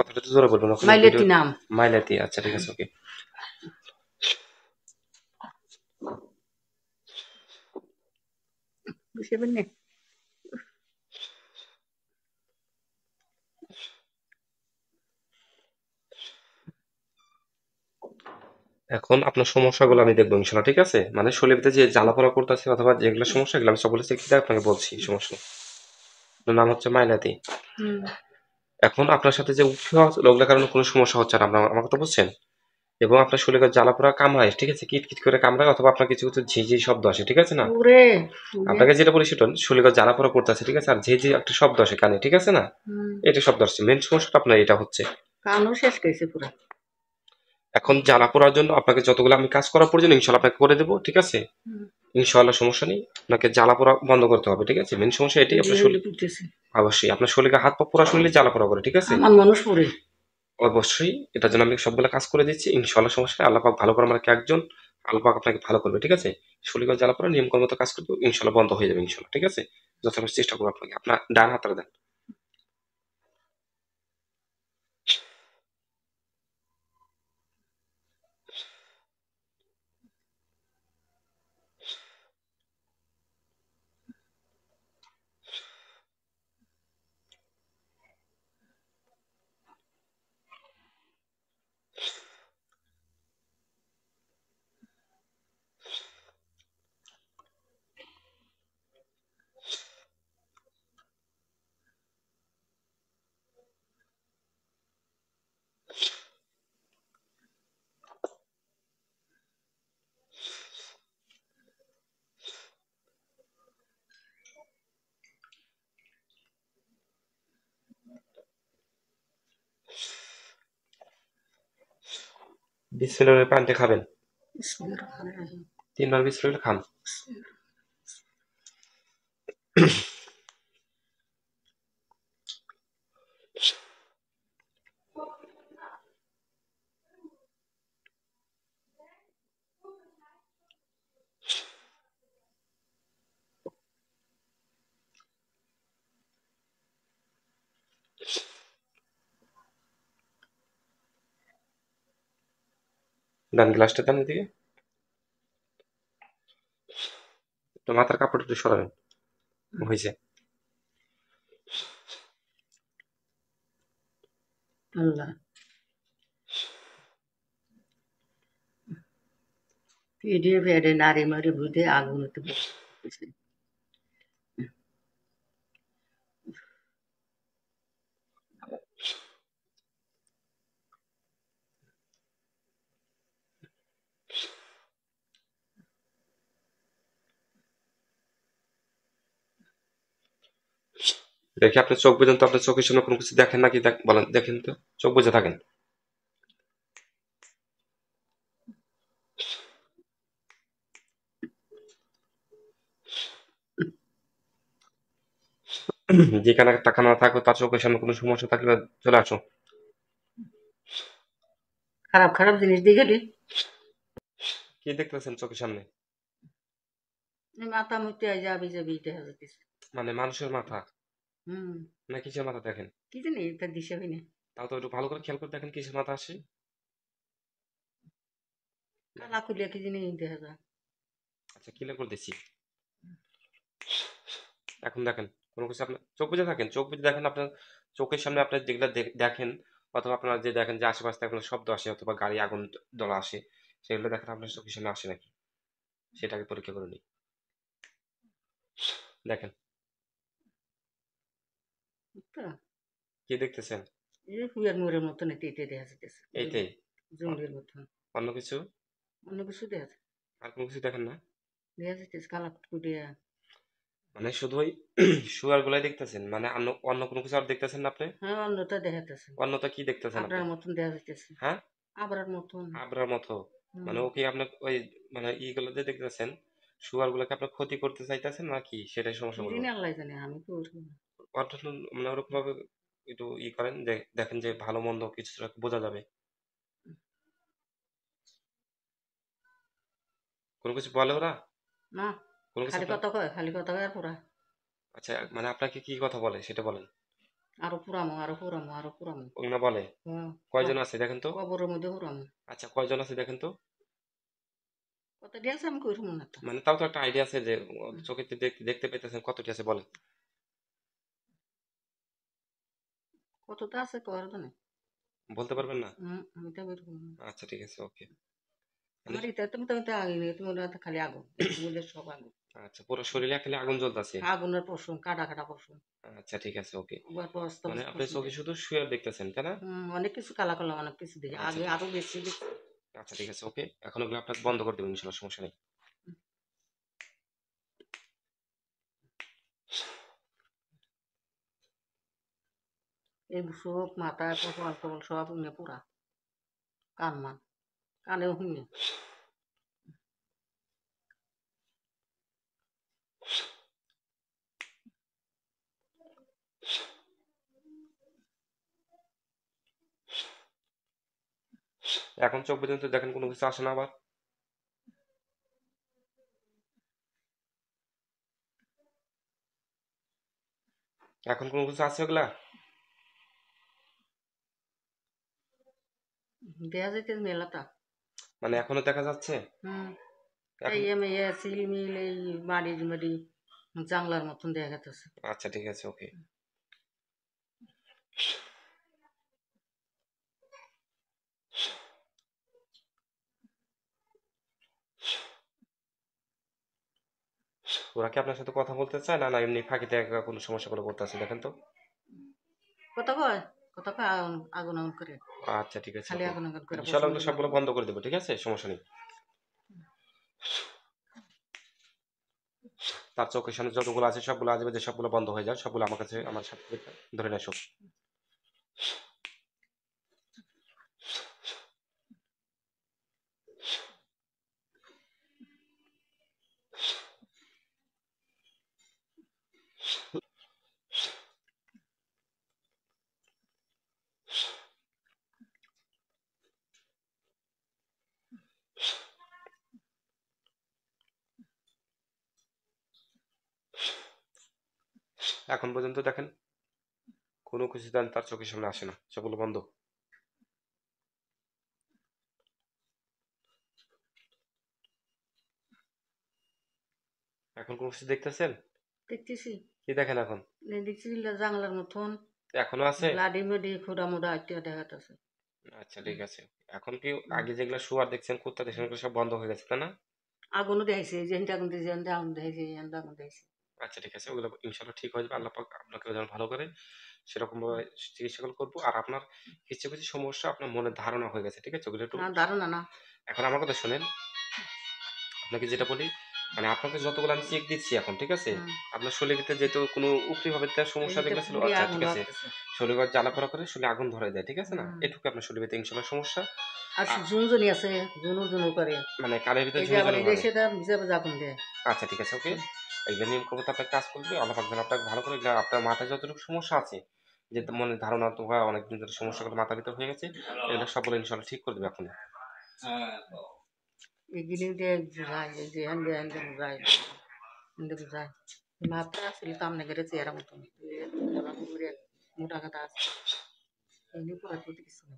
কথাটা তো জোরে বলবেন ওখানে ভিডিও। মাইলেতি নাম মাইলাতি, আচ্ছা ঠিক আছে, ওকে। বুঝবেন না। এখন আপনার সমস্যাগুলো আমি দেখবো ইনশাল্লাহ, ঠিক আছে? মানে শরীরে যে জ্বালাপোড়া করতেছে অথবা যেগুলো সমস্যা, এগুলো আমি সবগুলো চেক দিয়ে আপনাকে বলছি, সমস্যা নেই। আপনার নাম হচ্ছে মাইলাতি। হুম। এখন আপনার সাথে যে উঠে ওগুলোর কারণে কোনো সমস্যা হচ্ছে না, আপনার আমার কথা বুঝছেন? এবং আপনার শরীরে জ্বালাপোড়া কামড়ায়, ঠিক আছে, কিট কিট করে কামড়ায়, অথবা আপনার কিছু কিছু ঝিঝি শব্দ আসে, ঠিক আছে না? ওরে ওরে। আপনাকে যেটা বলি সেটা শরীরে জ্বালাপোড়া করতেছে, ঠিক আছে, আর ঝিঝি একটা শব্দ আসে কানে, ঠিক আছে না? হুম। এটা শব্দ আসছে, মেন সমস্যাটা আপনার এটা হচ্ছে। কানও শেষ করেছে পুরা। এখন জ্বালাপোড়ার জন্য আপনাকে যতগুলো আমি কাজ করার প্রয়োজন ইনশাল্লাহ আপনাকে করে দেবো, ঠিক আছে? হুম। ইনশাআল্লাহ সমস্যা নেই। আপনাকে জ্বালাপোড়া বন্ধ করতে হবে, ঠিক আছে? মেন সমস্যা এটাই, যে আপনার হইলে শরীর পুড়তেছে। অবশ্যই আপনার শরীরে হাত পা পুরা শরীরে জ্বালাপোড়া করে, ঠিক আছে? আমার মানুষ পড়ে। অবশ্যই এটার জন্য আমি সবগুলো কাজ করে দিচ্ছি ইনশাআল্লাহ, সমস্যা নেই। আল্লাহ পাক ভালো করে আমাকে একজন, আল্লাহ পাক আপনাকে ভালো করবে, ঠিক আছে? শরীরে জ্বালাপোড়া নিয়ম কর্ম মতো কাজ করবে ইনশাআল্লাহ, বন্ধ হয়ে যাবে ইনশাআল্লাহ, ঠিক আছে? যথাযথ চেষ্টা করবো আপনাকে। আপনার ডান হাতটা দেন। বিসমিল্লাহির পানিটা খাবেন, বিসমিল্লাহির রহমানির রহিম। 3 বার বিসমিল্লাহ খান। ডান গ্লাসটা দেন এদিকে। তো মাথার কাপড় একটু সরাবেন, হয়েছে। আল্লাহ পেটে পেটে নারী মারি বুঝে আগুন হতে বসে। দেখি আপনার চোখ বুঝেন তো, আপনার চোখের সামনে কোনো কিছু দেখেন নাকি, বলেন, দেখেন তো, চোখ বুঝে থাকেন। যেখানে টাকা না থাকবে তার চোখের সামনে কোনো সমস্যা থাকলে চলে আসো। খারাপ খারাপ জিনিস দিয়ে গেলি কি দেখতেছেন চোখের সামনে? মাথা মুতে যাবি যাবি দেখা যাচ্ছে। মানে মানুষের মাথা হুম। না কিসের মাথা দেখেন? কি জানি এটা দিশা হয় না। তাও তো একটু ভালো করে খেয়াল করে দেখেন কিসের মাথা আসে। কালা খুলিয়া কি জানি দেখা যায়। আচ্ছা ক্লিয়ার করে দিচ্ছি। এখন দেখেন কোনো কিছু, আপনার চোখ বুজে থাকেন, চোখ বুজে দেখেন আপনার চোখের সামনে আপনার যেগুলো দেখেন, অথবা আপনার যে দেখেন যে আশেপাশে থেকে আপনার শব্দ আসে অথবা গাড়ি আগুন জ্বলা আসে, সেগুলো দেখেন আপনার চোখের সামনে আসে নাকি, সেটাকে পরীক্ষা করে নিই। দেখেন তো কি দেখতেছেন? এই হুইয়ার মুড়ের মতন এতে এতে দেখা যাচ্ছে। এইটাই? অ- জঙ্গলের মতন অন্য কিছু? অন্য কিছু দেখা যায়। আর কোনো কিছু দেখেন না? দেখা যাচ্ছে কালা কুটিয়া। মানে শুধু ওই শুয়ার গুলাই দেখতেছেন, মানে অন্য অন্য কোনো কিছু আর দেখতেছেন না আপনি? হ্যাঁ অন্যটা দেখাতেছে। অন্যটা কি দেখতেছেন আপনি? আবরার মতন দেখা যাইতেছে। হ্যাঁ, আবরার মতন। আবরার মতো? হুম। মানে ও কি আপনার ওই মানে ইগুলো যে দেখতেছেন, শুয়ার গুলোকে আপনার ক্ষতি করতে চাইতেছেন নাকি, সেটাই কি সমস্যা বলবো। জানি আল্লাহ জানে আমি তো অর্থাৎ মানে ওরকম ভাবে একটু করেন যে দেখেন যে ভালো মন্দ কিছু বোঝা যাবে। কোনো কিছু বলে ওরা? না কোনো কিছু খালি আপনার, কথা কয় খালি কথা কয় আর পুরা। আচ্ছা মানে আপনাকে কি কথা বলে সেটা বলেন। আরো পুরামো, আরো পুরামো, আরো পুরামো। ওগুলো বলে হ্যাঁ, কয়জন আছে দেখেন তো? কবরের মধ্যে পুরামো। আচ্ছা কয়জন আছে দেখেন তো? কত দিয়েছে আমি কইরম না তো। মানে তাও তো একটা আইডিয়া আছে যে চোখে তো দেখতে পেতেছেন কতটি আছে বলেন। কতটা আছে কর জানে। বলতে পারবেন না? আমি তো বেরকম না। আচ্ছা ঠিক আছে ওকে। মানে আমার এটা তুমি তো আগে নেই, তোমার হাতে খালি আগুন, তোমাদের সব আগুন। আচ্ছা পুরো শরীরে খালি আগুন জ্বলতেছে। আগুনের পশম, কাটা কাটা পশম। আচ্ছা ঠিক আছে ওকে। একবার বস্তা মানে বস্তা আপনি পশম চোখে দেয়। শুধু শুয়ে দেখতেছেন তাই না? অনেক কিছু কালা কালা অনেক কিছু দেখি, আচ্ছা আগে ঠিক আরো বেশি দেখছি। আচ্ছা ঠিক আছে ওকে। এখন ওগুলো আপনাকে বন্ধ করে দেবেন ইনশাল্লাহ, সমস্যা নেই। এই সব মাথায় কপাল টপাল সব উনে পুরা, কান মান, কানেও হুনে। এখন চোখ পর্যন্ত দেখেন কোনো কিছু আসে না আবার? এখন কোনো কিছু আছে ওগুলা? দেয়া যাইতে মেলাটা। মানে এখনো দেখা যাচ্ছে? হুম। এই এখন মেয়ে সিলমিল এই বাড়ির বাড়ি জানলার মতন দেখা গেছে। আচ্ছা ঠিক আছে ওকে। ওরা কি আপনার সাথে কথা বলতে চায় না না এমনি ফাঁকিতে একা কোনো সমস্যা করে করতেছে দেখেন তো? কথা কয়, কথা কয় আগুন আগুন আগুন করে, আচ্ছা ঠিক আছে খালি ওকে। আগুন আগুন করে ইনশাল্লাহ পছন্দ ওগুলো লাগে। সবগুলো বন্ধ করে দেবো, ঠিক আছে, সমস্যা নেই। তার চোখের সামনে যতগুলো আছে সবগুলো আসবে, যে সবগুলো বন্ধ হয়ে যায় সবগুলো আমার কাছে আমার সাথে ধরে নিয়ে আসো। এখন পর্যন্ত দেখেন কোনো কিছু দেন তার চোখের সামনে আসে না, সবগুলো বন্ধ। এখন কোনো কিছু দেখতেছেন? দেখতেছি, কি দেখেন এখন? দেখছি জানলার মতন এখনো আছে? লাডি মেডি খোড়া মোড়া একটা দেখা যাচ্ছে। আচ্ছা ঠিক আছে। এখন কি আগে যেগুলো শুয়ার দেখছেন কুত্তা দেখছেন ওগুলো সব বন্ধ হয়ে গেছে তাই না? আগুনও দেখাইছে, যে আগুন দিয়েছে আগুন দেখাইছে, আগুন দেখাইছে। আচ্ছা ঠিক আছে, ওগুলো ইনশাল্লাহ ঠিক হয়ে যাবে। আল্লাহ পাক আপনাকে যেন ভালো করে সেরকম ভাবে চিকিৎসা করবো। আর আপনার কিছু কিছু সমস্যা আপনার মনে ধারণা হয়ে গেছে, ঠিক আছে, ওগুলো একটু না ধারণা না। এখন আমার কথা শোনেন। আপনাকে যেটা বলি, মানে আপনাকে যতগুলো আমি চেক দিচ্ছি এখন, ঠিক আছে, হুম। আপনার শরীরে যেহেতু কোনো উপরি ভাবে তার সমস্যা এমনিতে যেগুলো ছিল, পুড়িয়ে আচ্ছা আগুন ঠিক আছে, লাগতেছে। শরীর জ্বালা পড়া করে শরীরে আগুন ধরে যায়, ঠিক আছে না, হুম। এটুকু আপনার শরীরে ইনশাল্লাহ সমস্যা। আর আ- ঝুনঝুনি আছে, ঝুনুর ঝুনুর করে। মানে কানের ভিতরে এই যে ঝুনি আবার ঝুনি এই ভাবে। দেশে ভিজা ভিজা আগুন দেয়। আচ্ছা ঠিক আছে ওকে। এইগুলো নিয়ম করবো তো আপনার কাজ করবে, আল্লাহ পাক যেন আপনাকে ভালো করে এগুলো আপনার মাথায় যতটুকু সমস্যা আছে, যে মনে ধারণা তো হয় অনেকদিন ধরে সমস্যাগুলো মাথার ভিতর হয়ে গেছে, এগুলো সবগুলো ইনশাল্লাহ ঠিক করে দেবে এখন। এগুলি দিয়ে বুঝায়, এই যে হ্যান্ডে হ্যান্ডে বুঝায়, হ্যান্ডে বুঝায়। মাত্রা আসলে তো আমনে গেছে এরা মতন মোটা কথা আছে, এমনি পুরা তো কিছু না।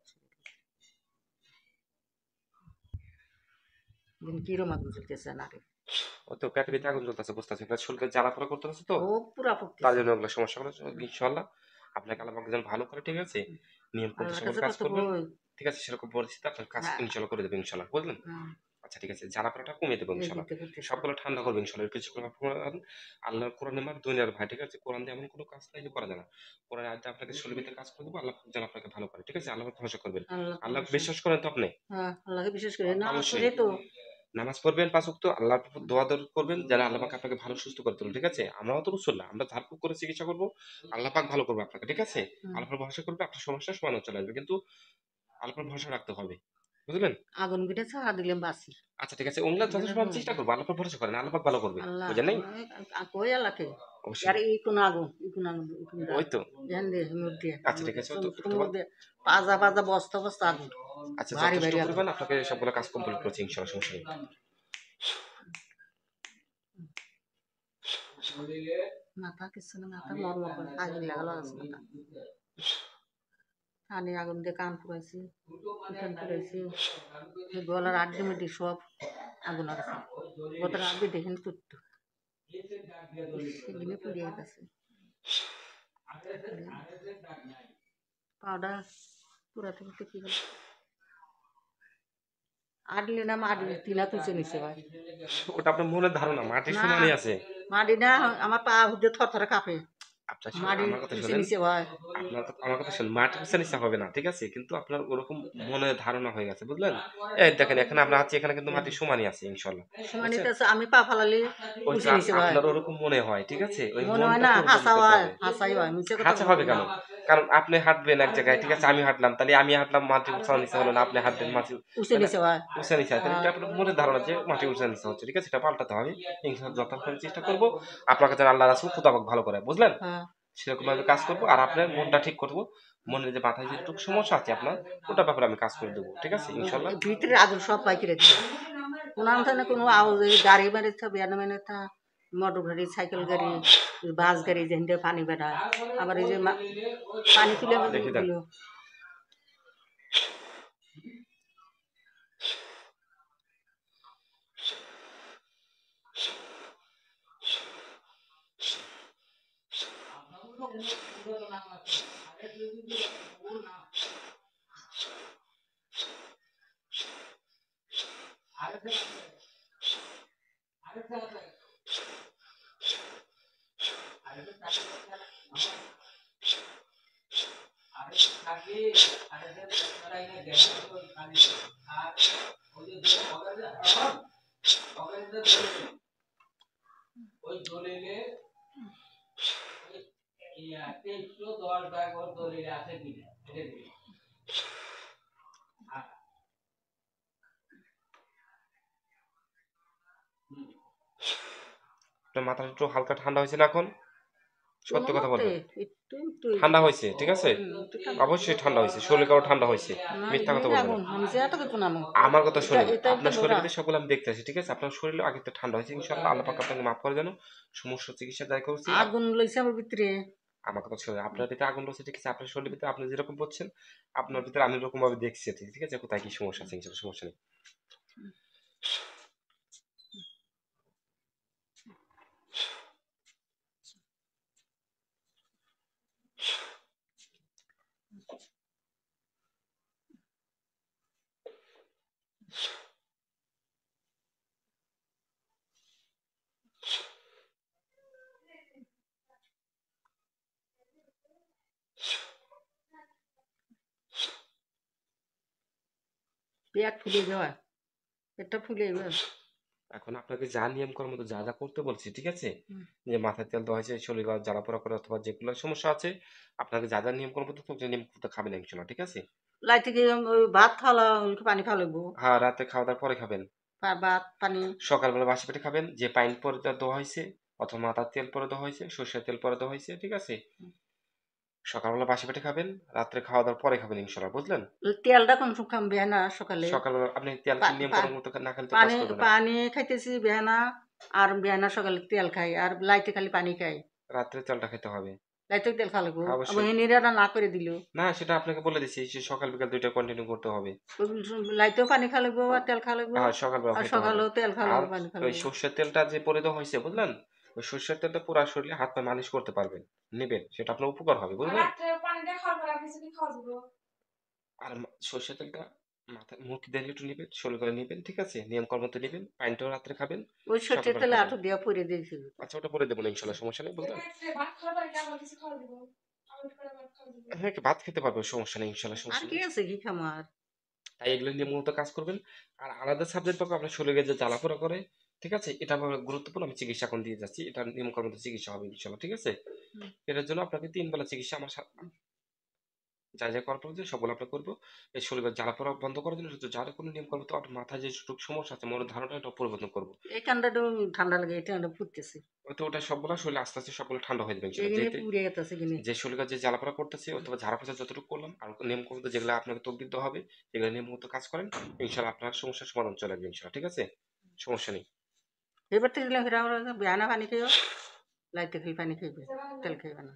দিন কিরম আগুন জ্বলতেছে না রে। ও তো পেটের ভিতরে আগুন জ্বলতেছে বুঝতেছে, শরীরে জ্বালা পোড়া করতেছে তো, খুব পুরা তার পড়তেছে। জন্য ওগুলো সমস্যাগুলো ইনশাল্লাহ আপনাকে আল্লাহ পাক যেন ভালো করে, ঠিক আছে, নিয়ম করতে আল্লাহর সকল কাছে কাজ কত করবেন, বই। ঠিক আছে, সেরকম পরিস্থিতি আপনার কাজ হ্যাঁ। ইনশাল্লাহ করে দেবে ইনশাল্লাহ, বুঝলেন? হুম। আচ্ছা ঠিক আছে, জ্বালা পোড়াটা কমিয়ে দেবো এই ইনশাল্লাহ, দিতে করতেছে। সবগুলো ঠান্ডা করবে ইনশাল্লাহ, এর কিছুক্ষণ আপনার আল্লাহর কোরআনের মার দুনিয়ার ভাই, ঠিক আছে, কোরআন দিয়ে এমন কোনো কাজ নাই যে করা যায় না। কোরআন আয়াতে আপনাকে শরীর ভিতরে কাজ করে দেবো, আল্লাহ পাক যেন আপনাকে ভালো করে, ঠিক আছে, আল্লাহ ভরসা করবেন। আল্লাহ আল্লাহ ভরসা। বিশ্বাস করেন তো আপনি? হ্যাঁ, আল্লাহকে বিশেষ করে না অবশ্যই করে তো। নামাজ পড়বেন ৫ ওয়াক্ত, আল্লাহর দোয়া দরুদ করবেন যেন আল্লাহ পাক আপনাকে ভালো সুস্থ করে তোলেন, ঠিক আছে? আমরাও তো রসুল না, আমরা ঝাড়ফুঁক করে চিকিৎসা করবো, আল্লাহ পাক ভালো করবে আপনাকে, ঠিক আছে? হুম। আল্লাহর উপর ভরসা করবে, আপনার সমস্যা সমাধান চলে আসবে, কিন্তু আল্লাহর উপর ভরসা রাখতে হবে, বুঝলেন? আগুন পিঠে ছাড়া দিলাম বাসি। আচ্ছা ঠিক আছে, ওগুলা যথেষ্ট ভাবে চেষ্টা করবো, আল্লাহর উপর ভরসা করেন, আল্লাহ পাক ভালো করবে, আল্লাহ বুঝেন নাই? কই আল্লাহকে। অবশ্যই। আর এই কোন আগুন, এই কোন আগুন, এই কোন ওই তো। ধ্যান দে মধ্যে আচ্ছা ঠিক আছে, ও তো চমচমের তোমার মধ্যে পাজা পাজা বস্তা বস্তা আগুন, আচ্ছা ভারী যথেষ্ট ভারী আগুন। পরিমাণ আপনাকে সবগুলো কাজ কমপ্লিট করছি ইনশাআল্লাহ, সমস্যা নেই। মাথা কিছু না, মাথা মরমর করে আগুন লাগালো আছে মাথা। কানে আগুন দিয়ে কান পুড়াইছি, উঠান পুড়াইছি, গলার আড্ডি মিড্ডি সব আগুন আছে। গোটার আড্ডি দেখেন তুটতো, সেগুলো পুড়িয়ে গেছে। পাউডার পুরাতে পুরতে কি গেল, আডলি না মাডি টিনা তুলছে নিচে ভাই। ওটা আপনার মনের ধারণা, মাটির না সমানই আছে। মাডি না, আমার পা হুদে থর থরে কাঁপে। আপনার মাডি আমার কথা তুলছে শোনেন, নিচে ভাই। আমার কথা শুনুন, মাটির নিচে নিচে হবে না, ঠিক আছে, কিন্তু আপনার ওরকম মনে ধারণা হয়ে গেছে, বুঝলেন? এই দেখেন এখানে আমরা আছি, এখানে কিন্তু মাটির সমানই আছে ইনশাল্লাহ, বুঝছেন? সমানিতে আছে, আমি পা ফালালি ওইটা তুলছে নিচে ভাই। আপনার ওরকম মনে হয়, ঠিক আছে, ওই মনে হয় না, মনটাকে ওরকম হাসা করতে হয়, হবে। হাসাই হয়, মিছে কথা হাঁচা হবে বলবো না। কেন? কারণ আপনি হাঁটবেন এক জায়গায়, ঠিক আছে, আমি হাঁটলাম, তাহলে আমি হাঁটলাম মাটি উঁচা নিচে হলো না, আপনি হাঁটবেন মাটি উঁচে তাহলে নিচে ভাই। উঁচা নিচে, তাহলে এটা আপনার মনের ধারণা যে মাটি উঁচা নিচে হচ্ছে, ঠিক আছে, এটা পাল্টাতে হবে। ইনশাআল্লাহ যথাযথ চেষ্টা করবো আপনাকে যেন আল্লাহ রাসূল খুদাবাক ভালো করে, বুঝলেন? হ্যাঁ, সেরকম ভাবে কাজ করবো, আর আপনার মনটা ঠিক করবো, মনের যে মাথায় যেটুকু সমস্যা আছে আপনার, ওটার ব্যাপারে আমি কাজ করে দেবো, ঠিক আছে, ইনশাল্লাহ। ভিতরে আগুন সব পাইকি রেখেছে। কোনো কোনো আওয়াজ, গাড়ি বেড়েছে, বিয়ানো মেনেছে, মোটর গাড়ি, সাইকেল গাড়ি, বাস গাড়ি, যেখান পানি বেড়ায়। আবার এই যে পানি তুলে দেখি দেন। দিল। আপনার মাথাটা একটু হালকা ঠান্ডা হয়েছে না এখন? কোনো সত্যি কথা মতে বলবেন। একটু একটু ঠান্ডা হয়েছে, ঠিক আছে, একটু ঠান্ডা। অবশ্যই ঠান্ডা হয়েছে, শরীর কারো ঠান্ডা হয়েছে, না মিথ্যা কথা এমনি বলবেন না। আগুন, আমি যে এত কিছু নামো। আমার কথা এটা শুনেন, এটা একটা আপনার গোড়া। শরীরে সকল আমি দেখতে আছি, ঠিক আছে, আপনার শরীরে আগে তো ঠান্ডা হয়েছে, ইনশাআল্লাহ আল্লাহ পাক আপনাকে মাফ করে, যেন সমস্যা চিকিৎসা দায় করছি। আগুন লইছে আমার ভিতরে। আমার কথা শুনে, আপনার ভিতরে আগুন রয়েছে, ঠিক আছে, আপনার শরীরের ভিতরে আপনি যেরকম বলছেন, আপনার ভিতরে আমি এরকম ভাবে দেখছি, ঠিক আছে, কোথায় কি সমস্যা আছে, ইনশাআল্লাহ সমস্যা নেই। পেট ফুলে যাওয়া, পেটটা ফুলে যাবে। এখন আপনাকে যা নিয়ম করার মতো যা যা করতে বলছি, ঠিক আছে, হুম। যে মাথায় তেল দেওয়া হয়েছে, শরীর জ্বালা পোড়া করে, অথবা যেগুলো সমস্যা আছে, আপনাকে যা যা নিয়ম করার মতো তো নিয়ম করতে খাবেন ইনশাআল্লাহ, ঠিক আছে। লাই থেকে ওই ভাত খাওয়া, পানি খাওয়া লাগবো। হ্যাঁ, রাতে খাওয়া দাওয়ার পরে খাবেন। ভাত পানি। সকালবেলা বাসি পেটে খাবেন, যে পাইন পরে দেওয়া হয়েছে, অথবা মাথার তেল পরে দেওয়া হয়েছে, সর্ষের তেল পরে দেওয়া হয়েছে, ঠিক আছে, সকালবেলা বাসি পেটে খাবেন, রাত্রে খাওয়া দাওয়ার পরে খাবেন ইনশাআল্লাহ, বুঝলেন? তেলটা কোন সময় বেহানা সকালে। সকালবেলা আপনি তেল নিয়ম করার মতো না খেলে তো কাজ পানি করবে না। পানি খাইতেছি বেহানা, আর বেহানা সকালে তেল খাই, আর লাইতে খালি পানি খাই। রাত্রে তেলটা খেতে হবে। লাইতে তেল খা লাগবো, আবার অবশ্যই। হেনিরা না করে দিল। না, সেটা আপনাকে বলে দিচ্ছি, সে সকাল বিকাল দুইটা কন্টিনিউ করতে হবে। লাইতেও পানি খা লাগবো, আর তেল খা লাগবো। হ্যাঁ, সকালবেলা আর খাইতে হবে। সকালেও তেল খা আর লাগবো, পানি খা ওই লাগবো। সর্ষের তেলটা যে পরে দেওয়া হয়েছে, বুঝলেন, ওই সর্ষের তেলটা পুরো শরীরে হাত পা মালিশ করতে পারবেন, নেবেন, সেটা আপনার উপকার হবে, বুঝলেন? আর সর্ষের তেলটা মাথায় মুখ দিয়ে একটু নিবেন, শরীর করে নিবেন, ঠিক আছে, নিয়ম কর্ম মতো নিবেন, পানিটাও রাত্রে খাবেন, ওই সর্ষের সকালবেলা তেলে খাবেন। আটু দিয়া পরে দিয়েছি। আচ্ছা, ওটা পরে দেবো না ইনশাল্লাহ, সমস্যা নেই, বুঝলেন? হ্যাঁ, একটু ভাত খেতে পারবে, সমস্যা নেই ইনশাল্লাহ, আর সমস্যা কি নেই। আছে কি খামার। তাই এগুলো নিয়ে মূলত কাজ করবেন। আর আলাদা সাবজেক্ট পাবো আপনার শরীরে যে জ্বালাপোড়া করে, ঠিক আছে, এটা আমার গুরুত্বপূর্ণ, আমি চিকিৎসা এখন দিয়ে যাচ্ছি, এটা নিয়ম কর্ম মতো চিকিৎসা হবে ইনশাল্লাহ, ঠিক আছে। এটার জন্য আপনাকে 3 বেলা চিকিৎসা আমার যা যা করার প্রয়োজন সবগুলো আমরা করবো। এই শরীরের জ্বালাপোড়া বন্ধ করার জন্য যার কোনো নিয়ম করবো, তো আপনার মাথায় যে সমস্যা আছে, মনের ধারণা, এটা পরিবর্তন করবো। এই ঠান্ডাটা ঠান্ডা লাগে, এই ঠান্ডা ফুটতেছে। তো ওটা সবগুলো শরীরে আস্তে আস্তে সবগুলো ঠান্ডা হয়ে যাবে ইনশাল্লাহ, এখানে যেতে পুড়ে গেছে কিনে। যে শরীরে যে জ্বালাপোড়া করতেছে অথবা ঝাড়া পোছা যতটুকু করলাম, আর নিয়ম করবো যেগুলো আপনাকে তকবির দেওয়া হবে, এগুলো নিয়ম মতো কাজ করেন, ইনশাল্লাহ আপনার সমস্যার সমাধান চলে আসবে ইনশাল্লাহ, ঠিক আছে, সমস্যা নেই। এবার থেকে দিলাম, বেহানা পানি খেয়েও। লাইতে খালি পানি খাইবে, তেল খাইবে না।